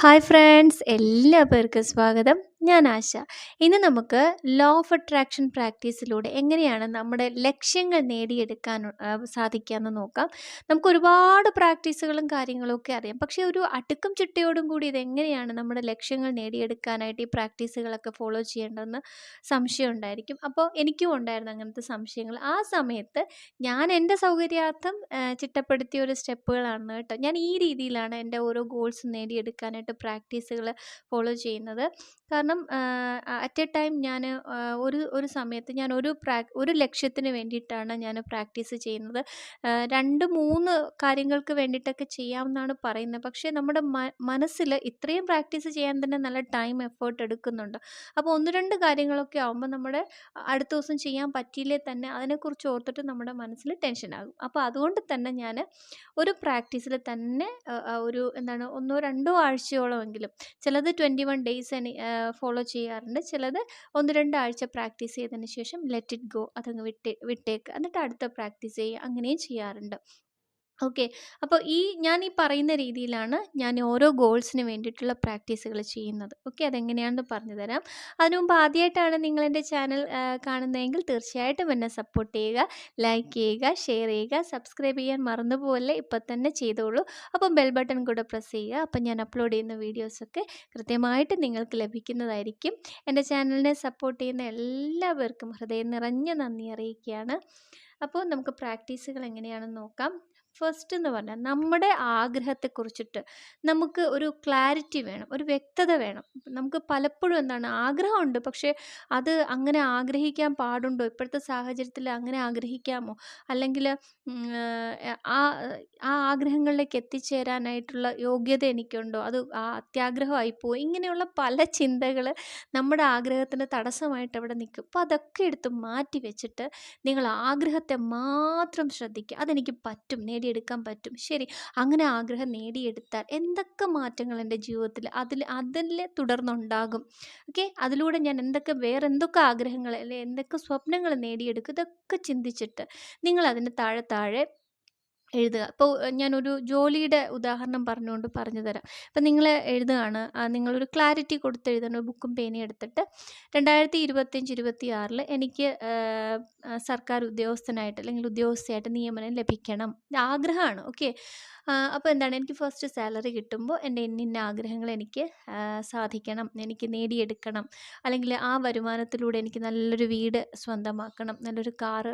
Hi friends, എല്ലാവർക്കും സ്വാഗതം. ഞാൻ ആശ. ഇന്ന് നമുക്ക് ലോ ഓഫ് അട്രാക്ഷൻ പ്രാക്ടീസിലൂടെ എങ്ങനെയാണ് നമ്മുടെ ലക്ഷ്യങ്ങൾ നേടിയെടുക്കാൻ സാധിക്കാമെന്ന് നോക്കാം. നമുക്ക് ഒരുപാട് പ്രാക്ടീസുകളും കാര്യങ്ങളും ഒക്കെ അറിയാം. പക്ഷേ ഒരു അടുക്കും ചിട്ടയോടും കൂടി ഇതെങ്ങനെയാണ് നമ്മുടെ ലക്ഷ്യങ്ങൾ നേടിയെടുക്കാനായിട്ട് ഈ പ്രാക്ടീസുകളൊക്കെ ഫോളോ ചെയ്യേണ്ടതെന്ന് സംശയം ഉണ്ടായിരിക്കും. അപ്പോൾ എനിക്കും ഉണ്ടായിരുന്നു അങ്ങനത്തെ സംശയങ്ങൾ. ആ സമയത്ത് ഞാൻ എൻ്റെ സൗകര്യാർത്ഥം ചിട്ടപ്പെടുത്തിയ ഒരു സ്റ്റെപ്പുകളാണ് കേട്ടോ. ഞാൻ ഈ രീതിയിലാണ് എൻ്റെ ഓരോ ഗോൾസ് നേടിയെടുക്കാനായിട്ട് പ്രാക്ടീസുകൾ ഫോളോ ചെയ്യുന്നത്. കാരണം അറ്റ് എ ടൈം ഞാൻ ഒരു സമയത്ത് ഞാൻ ഒരു ലക്ഷ്യത്തിന് വേണ്ടിയിട്ടാണ് ഞാൻ പ്രാക്ടീസ് ചെയ്യുന്നത്. 2, 3 കാര്യങ്ങൾക്ക് വേണ്ടിയിട്ടൊക്കെ ചെയ്യാമെന്നാണ് പറയുന്നത്. പക്ഷേ നമ്മുടെ മനസ്സിൽ ഇത്രയും പ്രാക്ടീസ് ചെയ്യാൻ തന്നെ നല്ല ടൈം എഫേർട്ട് എടുക്കുന്നുണ്ട്. അപ്പോൾ 1, 2 കാര്യങ്ങളൊക്കെ ആകുമ്പോൾ നമ്മുടെ അടുത്ത ദിവസം ചെയ്യാൻ പറ്റിയില്ലേ തന്നെ അതിനെക്കുറിച്ച് ഓർത്തിട്ട് നമ്മുടെ മനസ്സിൽ ടെൻഷനാകും. അപ്പോൾ അതുകൊണ്ട് തന്നെ ഞാൻ ഒരു പ്രാക്ടീസിൽ തന്നെ ഒരു എന്താണ് 1, 2 ആഴ്ചയോളമെങ്കിലും, ചിലത് 21 ഡേയ്സ് ഫോളോ ചെയ്യാറുണ്ട്. ചിലത് 1, 2 ആഴ്ച പ്രാക്ടീസ് ചെയ്തതിന് ശേഷം ലെറ്റ് ഇറ്റ് ഗോ, അതങ്ങ് വിട്ടേക്ക്, എന്നിട്ട് അടുത്ത പ്രാക്ടീസ് ചെയ്യുക, അങ്ങനെയും ചെയ്യാറുണ്ട്. ഓക്കെ. അപ്പോൾ ഞാൻ പറയുന്ന രീതിയിലാണ് ഞാൻ ഓരോ ഗോൾസിന് വേണ്ടിയിട്ടുള്ള പ്രാക്ടീസുകൾ ചെയ്യുന്നത്. ഓക്കെ. അതെങ്ങനെയാണെന്ന് പറഞ്ഞു തരാം. അതിനു മുമ്പ് ആദ്യമായിട്ടാണ് നിങ്ങൾ എൻ്റെ ചാനൽ കാണുന്നതെങ്കിൽ തീർച്ചയായിട്ടും എന്നെ സപ്പോർട്ട് ചെയ്യുക, ലൈക്ക് ചെയ്യുക, ഷെയർ ചെയ്യുക, സബ്സ്ക്രൈബ് ചെയ്യാൻ മറന്നുപോലെ ഇപ്പം തന്നെ ചെയ്തോളൂ. അപ്പം ബെൽ ബട്ടൺ കൂടെ പ്രസ് ചെയ്യുക. അപ്പം ഞാൻ അപ്ലോഡ് ചെയ്യുന്ന വീഡിയോസൊക്കെ കൃത്യമായിട്ട് നിങ്ങൾക്ക് ലഭിക്കുന്നതായിരിക്കും. എൻ്റെ ചാനലിനെ സപ്പോർട്ട് ചെയ്യുന്ന എല്ലാവർക്കും ഹൃദയം നിറഞ്ഞ നന്ദി അറിയിക്കുകയാണ്. അപ്പോൾ നമുക്ക് പ്രാക്ടീസുകൾ എങ്ങനെയാണെന്ന് നോക്കാം. ഫസ്റ്റ് എന്ന് പറഞ്ഞാൽ നമ്മുടെ ആഗ്രഹത്തെക്കുറിച്ചിട്ട് നമുക്ക് ഒരു ക്ലാരിറ്റി വേണം, ഒരു വ്യക്തത വേണം. നമുക്ക് പലപ്പോഴും എന്താണ്, ആഗ്രഹമുണ്ട്, പക്ഷേ അത് അങ്ങനെ ആഗ്രഹിക്കാൻ പാടുണ്ടോ, ഇപ്പോഴത്തെ സാഹചര്യത്തിൽ അങ്ങനെ ആഗ്രഹിക്കാമോ, അല്ലെങ്കിൽ ആ ആ ആഗ്രഹങ്ങളിലേക്ക് എത്തിച്ചേരാനായിട്ടുള്ള യോഗ്യത എനിക്കുണ്ടോ, അത് അത്യാഗ്രഹമായി പോയി, ഇങ്ങനെയുള്ള പല ചിന്തകൾ നമ്മുടെ ആഗ്രഹത്തിന് തടസ്സമായിട്ട് അവിടെ നിൽക്കും. അപ്പോൾ അതൊക്കെ എടുത്ത് മാറ്റി വെച്ചിട്ട് നിങ്ങൾ ആഗ്രഹത്തെ മാത്രം ശ്രദ്ധിക്കുക. അതെനിക്ക് പറ്റും, നേടിയെടുക്കാൻ പറ്റും. ശരി, അങ്ങനെ ആഗ്രഹം നേടിയെടുത്താൽ എന്തൊക്കെ മാറ്റങ്ങൾ എൻ്റെ ജീവിതത്തിൽ അതിൽ തുടർന്നുണ്ടാകും. ഓക്കെ. അതിലൂടെ ഞാൻ വേറെ എന്തൊക്കെ ആഗ്രഹങ്ങൾ, അല്ലെങ്കിൽ എന്തൊക്കെ സ്വപ്നങ്ങൾ നേടിയെടുക്കും, ഇതൊക്കെ ചിന്തിച്ചിട്ട് നിങ്ങൾ അതിന് താഴെ താഴെ എഴുതുക. ഇപ്പോൾ ഞാനൊരു ജോലിയുടെ ഉദാഹരണം പറഞ്ഞു തരാം. ഇപ്പം നിങ്ങൾ എഴുതുകയാണ്, നിങ്ങളൊരു ക്ലാരിറ്റി കൊടുത്ത് എഴുതണം. ഒരു ബുക്കും പേനയും എടുത്തിട്ട് 2025, 26 എനിക്ക് സർക്കാർ ഉദ്യോഗസ്ഥനായിട്ട് അല്ലെങ്കിൽ ഉദ്യോഗസ്ഥയായിട്ട് നിയമനം ലഭിക്കണം. ഇത് ആഗ്രഹമാണ്. ഓക്കെ. അപ്പോൾ എന്താണ്, എനിക്ക് ഫസ്റ്റ് സാലറി കിട്ടുമ്പോൾ എൻ്റെ ഇന്ന ആഗ്രഹങ്ങൾ എനിക്ക് സാധിക്കണം, എനിക്ക് നേടിയെടുക്കണം. അല്ലെങ്കിൽ ആ വരുമാനത്തിലൂടെ എനിക്ക് നല്ലൊരു വീട് സ്വന്തമാക്കണം, നല്ലൊരു കാറ്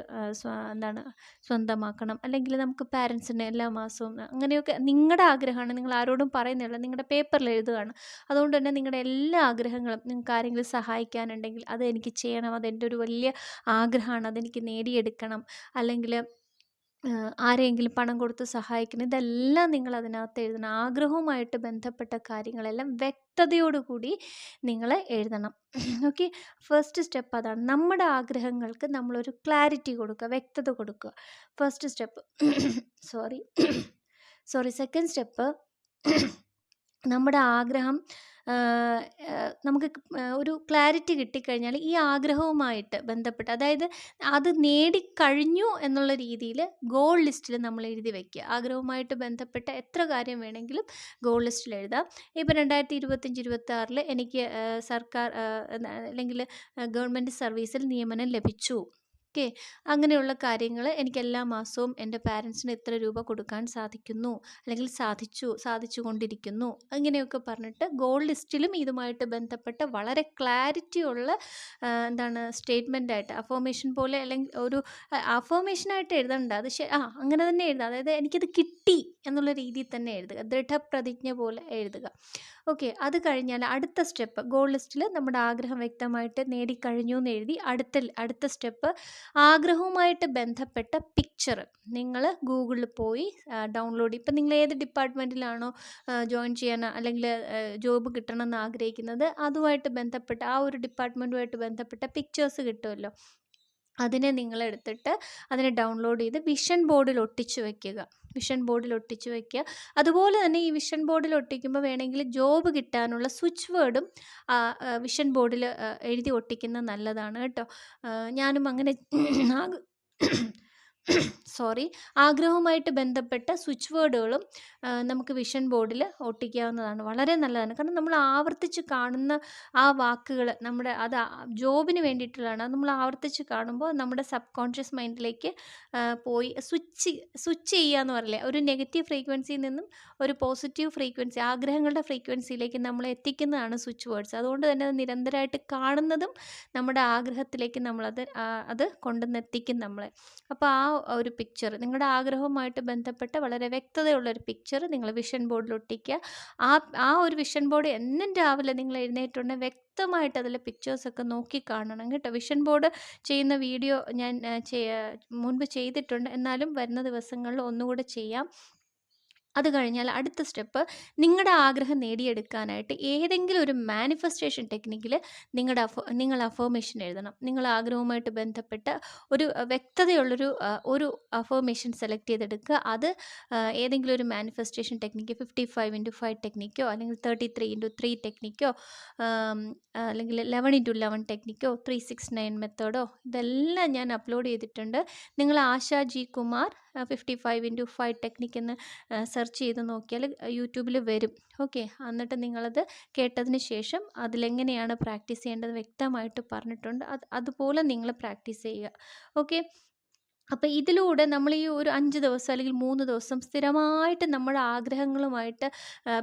സ്വന്തമാക്കണം. അല്ലെങ്കിൽ നമുക്ക് പാരൻസിന് എല്ലാ മാസവും അങ്ങനെയൊക്കെ നിങ്ങളുടെ ആഗ്രഹമാണ്, നിങ്ങൾ ആരോടും പറയുന്നില്ല, നിങ്ങളുടെ പേപ്പറിൽ എഴുതുകയാണ്. അതുകൊണ്ട് തന്നെ നിങ്ങളുടെ എല്ലാ ആഗ്രഹങ്ങളും, നിങ്ങൾക്ക് ആരെങ്കിലും സഹായിക്കാനുണ്ടെങ്കിൽ അത് എനിക്ക് ചെയ്യണം, അതെൻ്റെ ഒരു വലിയ ആഗ്രഹമാണ്, അതെനിക്ക് നേടിയെടുക്കണം. അല്ലെങ്കിൽ ആരെങ്കിലും പണം കൊടുത്ത് സഹായിക്കണം, ഇതെല്ലാം നിങ്ങൾ അതിനകത്ത് എഴുതണം. ആഗ്രഹവുമായിട്ട് ബന്ധപ്പെട്ട കാര്യങ്ങളെല്ലാം വ്യക്തതയോടുകൂടി നിങ്ങൾ എഴുതണം. ഓക്കെ. ഫസ്റ്റ് സ്റ്റെപ്പ് അതാണ്. നമ്മുടെ ആഗ്രഹങ്ങൾക്ക് നമ്മളൊരു ക്ലാരിറ്റി കൊടുക്കുക, വ്യക്തത കൊടുക്കുക. First step. Sorry. Second step, നമ്മുടെ ആഗ്രഹം നമുക്ക് ഒരു ക്ലാരിറ്റി കിട്ടിക്കഴിഞ്ഞാൽ ഈ ആഗ്രഹവുമായിട്ട് ബന്ധപ്പെട്ട്, അതായത് അത് നേടിക്കഴിഞ്ഞു എന്നുള്ള രീതിയിൽ ഗോൾ ലിസ്റ്റിൽ നമ്മൾ എഴുതി വയ്ക്കുക. ആഗ്രഹവുമായിട്ട് ബന്ധപ്പെട്ട എത്ര കാര്യം വേണമെങ്കിലും ഗോൾ ലിസ്റ്റിൽ എഴുതാം. ഇപ്പം 2025, 26 എനിക്ക് സർക്കാർ അല്ലെങ്കിൽ ഗവൺമെൻറ് സർവീസിൽ നിയമനം ലഭിച്ചു. ഓക്കെ. അങ്ങനെയുള്ള കാര്യങ്ങൾ എനിക്ക് എല്ലാ മാസവും എൻ്റെ പാരൻസിന് ഇത്ര രൂപ കൊടുക്കാൻ സാധിക്കുന്നു, അല്ലെങ്കിൽ സാധിച്ചു കൊണ്ടിരിക്കുന്നു, അങ്ങനെയൊക്കെ പറഞ്ഞിട്ട് ഗോൾ ലിസ്റ്റിലും ഇതുമായിട്ട് ബന്ധപ്പെട്ട വളരെ ക്ലാരിറ്റി ഉള്ള സ്റ്റേറ്റ്മെൻ്റായിട്ട്, അഫോമേഷൻ പോലെ, അല്ലെങ്കിൽ ഒരു അഫോമേഷനായിട്ട് എഴുതണ്ട, അത് അങ്ങനെ തന്നെ എഴുതുക. അതായത് എനിക്കത് കിട്ടി എന്നുള്ള രീതിയിൽ തന്നെ എഴുതുക, ദൃഢപ്രതിജ്ഞ പോലെ എഴുതുക. ഓക്കെ. അത് കഴിഞ്ഞാൽ അടുത്ത സ്റ്റെപ്പ്, ഗോൾ ലിസ്റ്റിൽ നമ്മുടെ ആഗ്രഹം വ്യക്തമായിട്ട് നേടിക്കഴിഞ്ഞു എന്ന് എഴുതി. അടുത്ത സ്റ്റെപ്പ്, ആഗ്രഹവുമായിട്ട് ബന്ധപ്പെട്ട പിക്ചർ നിങ്ങൾ ഗൂഗിളിൽ പോയി ഡൗൺലോഡ്. ഇപ്പം നിങ്ങൾ ഏത് ഡിപ്പാർട്ട്മെൻറ്റിലാണോ ജോയിൻ ചെയ്യാൻ അല്ലെങ്കിൽ ജോബ് കിട്ടണമെന്ന് ആഗ്രഹിക്കുന്നത്, അതുമായിട്ട് ബന്ധപ്പെട്ട ആ ഒരു ഡിപ്പാർട്ട്മെൻറ്റുമായിട്ട് ബന്ധപ്പെട്ട പിക്ചേഴ്സ് കിട്ടുമല്ലോ, അതിനെ നിങ്ങളെടുത്തിട്ട് അതിനെ ഡൗൺലോഡ് ചെയ്ത് വിഷൻ ബോർഡിൽ ഒട്ടിച്ചു വയ്ക്കുക. അതുപോലെ തന്നെ ഈ വിഷൻ ബോർഡിൽ ഒട്ടിക്കുമ്പോൾ വേണമെങ്കിൽ ജോബ് കിട്ടാനുള്ള സ്വിച്ച് വേർഡും വിഷൻ ബോർഡിൽ എഴുതി ഒട്ടിക്കുന്നത് നല്ലതാണ് കേട്ടോ. ഞാനും അങ്ങനെ സോറി, ആഗ്രഹവുമായിട്ട് ബന്ധപ്പെട്ട സ്വിച്ച് വേർഡുകളും നമുക്ക് വിഷൻ ബോർഡിൽ ഒട്ടിക്കാവുന്നതാണ്. വളരെ നല്ലതാണ്. കാരണം നമ്മൾ ആവർത്തിച്ച് കാണുന്ന ആ വാക്കുകൾ നമ്മുടെ അത് ജോബിന് വേണ്ടിയിട്ടുള്ളതാണ്. അത് നമ്മൾ ആവർത്തിച്ച് കാണുമ്പോൾ നമ്മുടെ സബ് കോൺഷ്യസ് മൈൻഡിലേക്ക് പോയി സ്വിച്ച് ചെയ്യുക എന്ന് പറയില്ലേ, ഒരു നെഗറ്റീവ് ഫ്രീക്വൻസിയിൽ നിന്നും ഒരു പോസിറ്റീവ് ഫ്രീക്വൻസി, ആഗ്രഹങ്ങളുടെ ഫ്രീക്വൻസിയിലേക്ക് നമ്മളെ എത്തിക്കുന്നതാണ് സ്വിച്ച് വേർഡ്സ്. അതുകൊണ്ട് തന്നെ അത് നിരന്തരമായിട്ട് കാണുന്നതും നമ്മുടെ ആഗ്രഹത്തിലേക്ക് അത് കൊണ്ടുവന്നെത്തിക്കും നമ്മളെ. അപ്പോൾ ആ ഒരു പിക്ചർ, നിങ്ങളുടെ ആഗ്രഹവുമായിട്ട് ബന്ധപ്പെട്ട വളരെ വ്യക്തതയുള്ളൊരു പിക്ചർ നിങ്ങൾ വിഷൻ ബോർഡിൽ ഒട്ടിക്കുക. ആ ആ ഒരു വിഷൻ ബോർഡ് എന്നും രാവിലെ നിങ്ങൾ എഴുന്നേറ്റുണ്ടെങ്കിൽ വ്യക്തമായിട്ട് അതിലെ പിക്ചേഴ്സൊക്കെ നോക്കി കാണണം കേട്ടോ. വിഷൻ ബോർഡ് ചെയ്യുന്ന വീഡിയോ ഞാൻ മുൻപ് ചെയ്തിട്ടുണ്ട്, എന്നാലും വരുന്ന ദിവസങ്ങളിൽ ഒന്നുകൂടെ ചെയ്യാം. അത് കഴിഞ്ഞാൽ അടുത്ത സ്റ്റെപ്പ്, നിങ്ങളുടെ ആഗ്രഹം നേടിയെടുക്കാനായിട്ട് ഏതെങ്കിലും ഒരു മാനിഫെസ്റ്റേഷൻ ടെക്നിക്കിൽ നിങ്ങൾ അഫർമേഷൻ എഴുതണം. നിങ്ങൾ ആഗ്രഹവുമായിട്ട് ബന്ധപ്പെട്ട ഒരു വ്യക്തതയുള്ളൊരു ഒരു അഫർമേഷൻ സെലക്ട് ചെയ്തെടുക്കുക. അത് ഏതെങ്കിലും ഒരു മാനിഫെസ്റ്റേഷൻ ടെക്നിക്ക് 55x5 ടെക്നിക്കോ അല്ലെങ്കിൽ 33x3 ടെക്നിക്കോ അല്ലെങ്കിൽ 11x11 ടെക്നിക്കോ 369 മെത്തേഡോ, ഇതെല്ലാം ഞാൻ അപ്ലോഡ് ചെയ്തിട്ടുണ്ട്. നിങ്ങൾ ASHA G Kumar 55x5 technique എന്ന് സെർച്ച് ചെയ്ത് നോക്കിയാൽ യൂട്യൂബിൽ വരും. ഓക്കെ, എന്നിട്ട് നിങ്ങളത് കേട്ടതിന് ശേഷം അതിലെങ്ങനെയാണ് പ്രാക്ടീസ് ചെയ്യേണ്ടത് വ്യക്തമായിട്ട് പറഞ്ഞിട്ടുണ്ട്. അതുപോലെ നിങ്ങൾ പ്രാക്ടീസ് ചെയ്യുക. ഓക്കെ, അപ്പോൾ ഇതിലൂടെ നമ്മൾ ഈ ഒരു 5 ദിവസം അല്ലെങ്കിൽ 3 ദിവസം സ്ഥിരമായിട്ട് നമ്മുടെ ആഗ്രഹങ്ങളുമായിട്ട്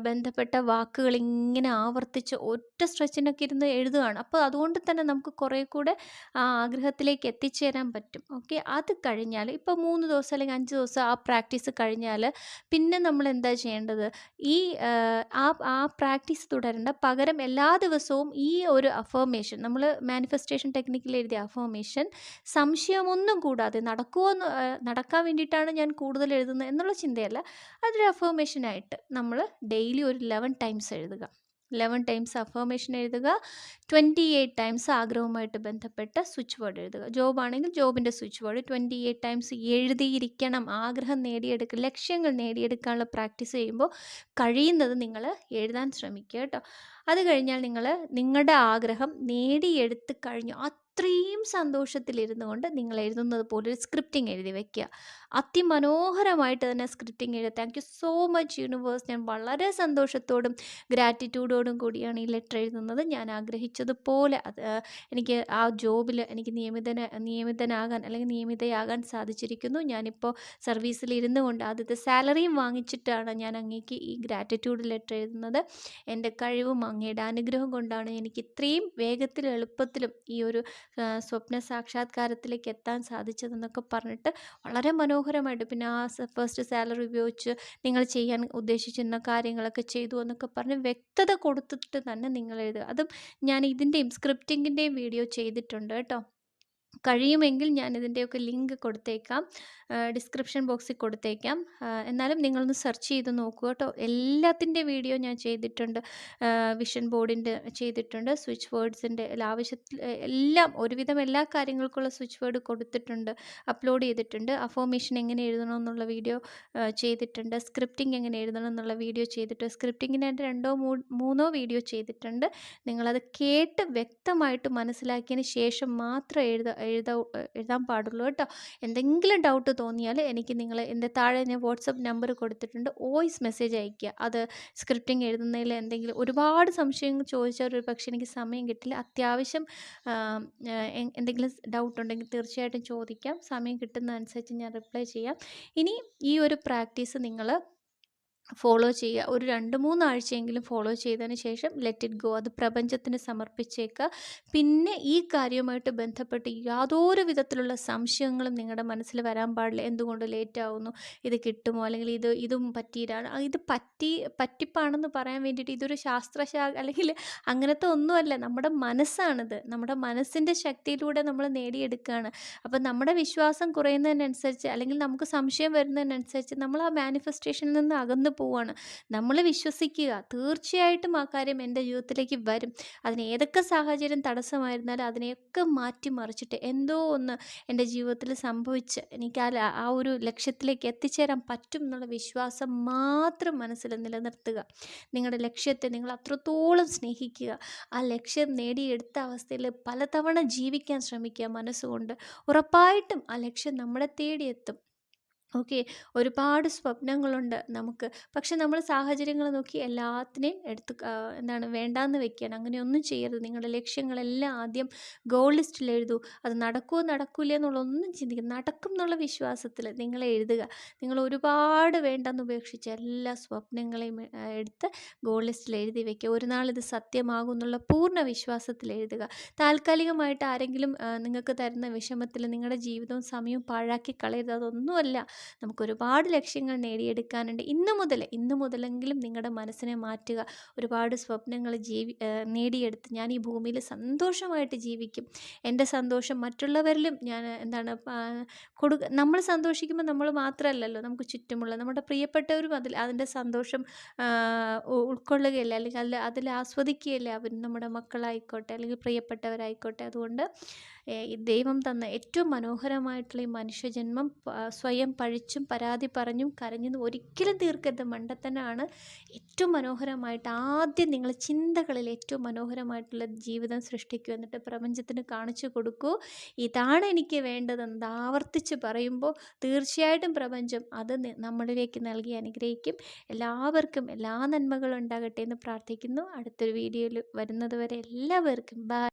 ബന്ധപ്പെട്ട വാക്കുകൾ ഇങ്ങനെ ആവർത്തിച്ച് ഒറ്റ സ്ട്രെച്ചിനൊക്കെ ഇരുന്ന് എഴുതുകയാണ്. അപ്പോൾ അതുകൊണ്ട് തന്നെ നമുക്ക് കുറേ കൂടെ ആ ആഗ്രഹത്തിലേക്ക് എത്തിച്ചേരാൻ പറ്റും. ഓക്കെ, അത് കഴിഞ്ഞാൽ ഇപ്പോൾ 3 ദിവസം അല്ലെങ്കിൽ 5 ദിവസം ആ പ്രാക്ടീസ് കഴിഞ്ഞാൽ പിന്നെ നമ്മൾ എന്താ ചെയ്യേണ്ടത്? ഈ ആ പ്രാക്ടീസ് തുടരേണ്ട, പകരം എല്ലാ ദിവസവും ഈ ഒരു അഫർമേഷൻ, നമ്മൾ മാനിഫെസ്റ്റേഷൻ ടെക്നിക്കിൽ എഴുതിയ അഫർമേഷൻ സംശയമൊന്നും കൂടാതെ നടക്കാൻ വേണ്ടിയിട്ടാണ് ഞാൻ കൂടുതൽ എഴുതുന്നത് എന്നുള്ള ചിന്തയല്ല, അതൊരു അഫർമേഷനായിട്ട് നമ്മൾ ഡെയിലി ഒരു 11 ടൈംസ് എഴുതുക. 11 ടൈംസ് അഫർമേഷൻ എഴുതുക. 28 ടൈംസ് ആഗ്രഹവുമായിട്ട് ബന്ധപ്പെട്ട സ്വിച്ച് വേർഡ് എഴുതുക. ജോബാണെങ്കിൽ ജോബിൻ്റെ സ്വിച്ച് വേർഡ് 28 ടൈംസ് എഴുതിയിരിക്കണം. ആഗ്രഹം നേടിയെടുക്കുക, ലക്ഷ്യങ്ങൾ നേടിയെടുക്കാനുള്ള പ്രാക്ടീസ് ചെയ്യുമ്പോൾ കഴിയുന്നത് നിങ്ങൾ എഴുതാൻ ശ്രമിക്കുക കേട്ടോ. അത് കഴിഞ്ഞാൽ നിങ്ങൾ നിങ്ങളുടെ ആഗ്രഹം നേടിയെടുത്ത് കഴിഞ്ഞു അത്രയും സന്തോഷത്തിലിരുന്നു കൊണ്ട് നിങ്ങൾ എഴുതുന്നത് പോലെ ഒരു സ്ക്രിപ്റ്റിംഗ് എഴുതി വയ്ക്കുക. അതിമനോഹരമായിട്ട് തന്നെ സ്ക്രിപ്റ്റിംഗ് എഴുതുക. Thank you so much universe. ഞാൻ വളരെ സന്തോഷത്തോടും ഗ്രാറ്റിറ്റ്യൂഡോടും കൂടിയാണ് ഈ ലെറ്റർ എഴുതുന്നത്. ഞാൻ ആഗ്രഹിച്ചതുപോലെ എനിക്ക് ആ ജോബിൽ എനിക്ക് നിയമിതനാകാൻ അല്ലെങ്കിൽ നിയമിതയാകാൻ സാധിച്ചിരിക്കുന്നു. ഞാനിപ്പോൾ സർവീസിൽ ഇരുന്നു കൊണ്ട് ആദ്യത്തെ സാലറിയും വാങ്ങിച്ചിട്ടാണ് ഞാൻ അങ്ങേക്ക് ഈ ഗ്രാറ്റിറ്റ്യൂഡ് ലെറ്റർ എഴുതുന്നത്. എൻ്റെ കഴിവും അങ്ങയുടെ അനുഗ്രഹം കൊണ്ടാണ് എനിക്ക് ഇത്രയും വേഗത്തിലും എളുപ്പത്തിലും ഈ ഒരു സ്വപ്ന സാക്ഷാത്കാരത്തിലേക്ക് എത്താൻ സാധിച്ചതെന്നൊക്കെ പറഞ്ഞിട്ട് വളരെ മനോഹരമായിട്ട്, പിന്നെ ആ ഫസ്റ്റ് സാലറി ഉപയോഗിച്ച് നിങ്ങൾ ചെയ്യാൻ ഉദ്ദേശിച്ചിരുന്ന കാര്യങ്ങളൊക്കെ ചെയ്തു എന്നൊക്കെ പറഞ്ഞ് വ്യക്തത കൊടുത്തിട്ട് തന്നെ നിങ്ങൾ എഴുതുക. അതും ഞാൻ ഇതിൻ്റെയും സ്ക്രിപ്റ്റിങ്ങിൻ്റെയും വീഡിയോ ചെയ്തിട്ടുണ്ട് കേട്ടോ. കഴിയുമെങ്കിൽ ഞാൻ ഇതിൻ്റെയൊക്കെ ലിങ്ക് കൊടുത്തേക്കാം, ഡിസ്ക്രിപ്ഷൻ ബോക്സിൽ കൊടുത്തേക്കാം. എന്നാലും നിങ്ങളൊന്ന് സെർച്ച് ചെയ്ത് നോക്കുക കേട്ടോ. എല്ലാത്തിൻ്റെ വീഡിയോ ഞാൻ ചെയ്തിട്ടുണ്ട്. വിഷൻ ബോർഡിൻ്റെ ചെയ്തിട്ടുണ്ട്, സ്വിച്ച് വേർഡ്സിൻ്റെ ആവശ്യത്തിൽ എല്ലാം ഒരുവിധം എല്ലാ കാര്യങ്ങൾക്കുള്ള സ്വിച്ച് വേർഡ് കൊടുത്തിട്ടുണ്ട്, അപ്ലോഡ് ചെയ്തിട്ടുണ്ട്. അഫർമേഷൻ എങ്ങനെ എഴുതണമെന്നുള്ള വീഡിയോ ചെയ്തിട്ടുണ്ട്. സ്ക്രിപ്റ്റിംഗ് എങ്ങനെ എഴുതണം എന്നുള്ള വീഡിയോ ചെയ്തിട്ടുണ്ട്. സ്ക്രിപ്റ്റിങ്ങിനായിട്ട് 2-3 വീഡിയോ ചെയ്തിട്ടുണ്ട്. നിങ്ങളത് കേട്ട് വ്യക്തമായിട്ട് മനസ്സിലാക്കിയതിന് ശേഷം മാത്രം എഴുതാൻ പാടുള്ളൂ കേട്ടോ. എന്തെങ്കിലും ഡൗട്ട് തോന്നിയാൽ എനിക്ക് എൻ്റെ താഴെ ഞാൻ വാട്സപ്പ് നമ്പർ കൊടുത്തിട്ടുണ്ട്, വോയിസ് മെസ്സേജ് അയയ്ക്കുക. അത് സ്ക്രിപ്റ്റിംഗ് എഴുതുന്നതിൽ എന്തെങ്കിലും ഒരുപാട് സംശയങ്ങൾ ചോദിച്ചാൽ ഒരു പക്ഷേ എനിക്ക് സമയം കിട്ടില്ല. അത്യാവശ്യം എന്തെങ്കിലും ഡൗട്ട് ഉണ്ടെങ്കിൽ തീർച്ചയായിട്ടും ചോദിക്കാം. സമയം കിട്ടുന്നതനുസരിച്ച് ഞാൻ റിപ്ലൈ ചെയ്യാം. ഇനി ഈ ഒരു പ്രാക്ടീസ് നിങ്ങൾ ഫോളോ ചെയ്യുക. ഒരു 2-3 ആഴ്ചയെങ്കിലും ഫോളോ ചെയ്തതിന് ശേഷം ലെറ്റ് ഇറ്റ് ഗോ. അത് പ്രപഞ്ചത്തിന് സമർപ്പിച്ചേക്കുക. പിന്നെ ഈ കാര്യവുമായിട്ട് ബന്ധപ്പെട്ട് യാതൊരു വിധത്തിലുള്ള സംശയങ്ങളും നിങ്ങളുടെ മനസ്സിൽ വരാൻ പാടില്ല. എന്തുകൊണ്ട് ലേറ്റ് ആവുന്നു, ഇത് കിട്ടുമോ, അല്ലെങ്കിൽ ഇതും പറ്റിയിട്ടാണ്, ഇത് പറ്റിപ്പാണെന്ന് പറയാൻ വേണ്ടിയിട്ട് ഇതൊരു അല്ലെങ്കിൽ അങ്ങനത്തെ ഒന്നുമല്ല. നമ്മുടെ മനസ്സാണിത്. നമ്മുടെ മനസ്സിൻ്റെ ശക്തിയിലൂടെ നമ്മൾ നേടിയെടുക്കുകയാണ്. അപ്പം നമ്മുടെ വിശ്വാസം കുറയുന്നതിനനുസരിച്ച് അല്ലെങ്കിൽ നമുക്ക് സംശയം വരുന്നതിനനുസരിച്ച് നമ്മൾ ആ മാനിഫെസ്റ്റേഷനിൽ നിന്ന് അകന്നു പോവാണ്. നമ്മൾ വിശ്വസിക്കുക, തീർച്ചയായിട്ടും ആ കാര്യം എൻ്റെ ജീവിതത്തിലേക്ക് വരും. അതിന് ഏതൊക്കെ സാഹചര്യം തടസ്സമായിരുന്നാലും അതിനെയൊക്കെ മാറ്റിമറിച്ചിട്ട് എന്തോ ഒന്ന് എൻ്റെ ജീവിതത്തിൽ സംഭവിച്ച് എനിക്ക് ആ ഒരു ലക്ഷ്യത്തിലേക്ക് എത്തിച്ചേരാൻ പറ്റും എന്നുള്ള വിശ്വാസം മാത്രം മനസ്സിൽ നിലനിർത്തുക. നിങ്ങളുടെ ലക്ഷ്യത്തെ നിങ്ങൾ അത്രത്തോളം സ്നേഹിക്കുക. ആ ലക്ഷ്യം നേടിയെടുത്ത അവസ്ഥയിൽ പലതവണ ജീവിക്കാൻ ശ്രമിക്കുക മനസ്സുകൊണ്ട്. ഉറപ്പായിട്ടും ആ ലക്ഷ്യം നമ്മളെ തേടിയെത്തും. ഓക്കെ. ഒരുപാട് സ്വപ്നങ്ങളുണ്ട് നമുക്ക്. പക്ഷെ നമ്മൾ സാഹചര്യങ്ങൾ നോക്കി എല്ലാത്തിനെയും എന്താണ് വേണ്ടാന്ന് വെക്കുകയാണ്. അങ്ങനെയൊന്നും ചെയ്യരുത്. നിങ്ങളുടെ ലക്ഷ്യങ്ങളെല്ലാം ആദ്യം ഗോൾ ലിസ്റ്റിൽ എഴുതൂ. അത് നടക്കുമോ നടക്കൂല എന്നുള്ളതൊന്നും ചിന്തിക്കുക. നടക്കും എന്നുള്ള വിശ്വാസത്തിൽ നിങ്ങൾ എഴുതുക. നിങ്ങൾ ഒരുപാട് വേണ്ടെന്ന് ഉപേക്ഷിച്ച് എല്ലാ സ്വപ്നങ്ങളെയും എടുത്ത് ഗോൾ ലിസ്റ്റിൽ എഴുതി വയ്ക്കുക. ഒരു നാൾ ഇത് സത്യമാകും എന്നുള്ള പൂർണ്ണ വിശ്വാസത്തിൽ എഴുതുക. താൽക്കാലികമായിട്ട് ആരെങ്കിലും നിങ്ങൾക്ക് തരുന്ന വിഷമത്തിൽ നിങ്ങളുടെ ജീവിതവും സമയവും പാഴാക്കി കളയരുത്. അതൊന്നുമല്ല. നമുക്ക് ഒരുപാട് ലക്ഷ്യങ്ങൾ നേടിയെടുക്കാനുണ്ട്. ഇന്ന് മുതലെങ്കിലും നിങ്ങളുടെ മനസ്സിനെ മാറ്റുക. ഒരുപാട് സ്വപ്നങ്ങൾ നേടിയെടുത്ത് ഞാൻ ഈ ഭൂമിയിൽ സന്തോഷമായിട്ട് ജീവിക്കും. എൻ്റെ സന്തോഷം മറ്റുള്ളവരിലും ഞാൻ നമ്മൾ സന്തോഷിക്കുമ്പോൾ നമ്മൾ മാത്രമല്ലല്ലോ, നമുക്ക് ചുറ്റുമുള്ള നമ്മുടെ പ്രിയപ്പെട്ടവരും അതിൻ്റെ സന്തോഷം ഉൾക്കൊള്ളുകയല്ലേ, അല്ലെങ്കിൽ അതിൽ ആസ്വദിക്കുകയല്ലേ അവർ, നമ്മുടെ മക്കളായിക്കോട്ടെ അല്ലെങ്കിൽ പ്രിയപ്പെട്ടവരായിക്കോട്ടെ. അതുകൊണ്ട് ഈ ദൈവം തന്ന ഏറ്റവും മനോഹരമായിട്ടുള്ള ഈ മനുഷ്യജന്മം സ്വയം പഴിച്ചും പരാതി പറഞ്ഞും കരഞ്ഞും ഒരിക്കലും തീർക്കരുത്. മണ്ടത്തനാണ്. ഏറ്റവും മനോഹരമായിട്ട് ആദ്യം നിങ്ങൾ ചിന്തകളിൽ ഏറ്റവും മനോഹരമായിട്ടുള്ള ജീവിതം സൃഷ്ടിക്കൂ. എന്നിട്ട് പ്രപഞ്ചത്തിന് കാണിച്ചു കൊടുക്കൂ, ഇതാണ് എനിക്ക് വേണ്ടതെന്ന് ആവർത്തിച്ച് പറയുമ്പോൾ തീർച്ചയായിട്ടും പ്രപഞ്ചം അത് നമ്മളിലേക്ക് നൽകി അനുഗ്രഹിക്കും. എല്ലാവർക്കും എല്ലാ നന്മകളും ഉണ്ടാകട്ടെ എന്ന് പ്രാർത്ഥിക്കുന്നു. അടുത്തൊരു വീഡിയോയിൽ വരുന്നത് വരെ എല്ലാവർക്കും ബൈ.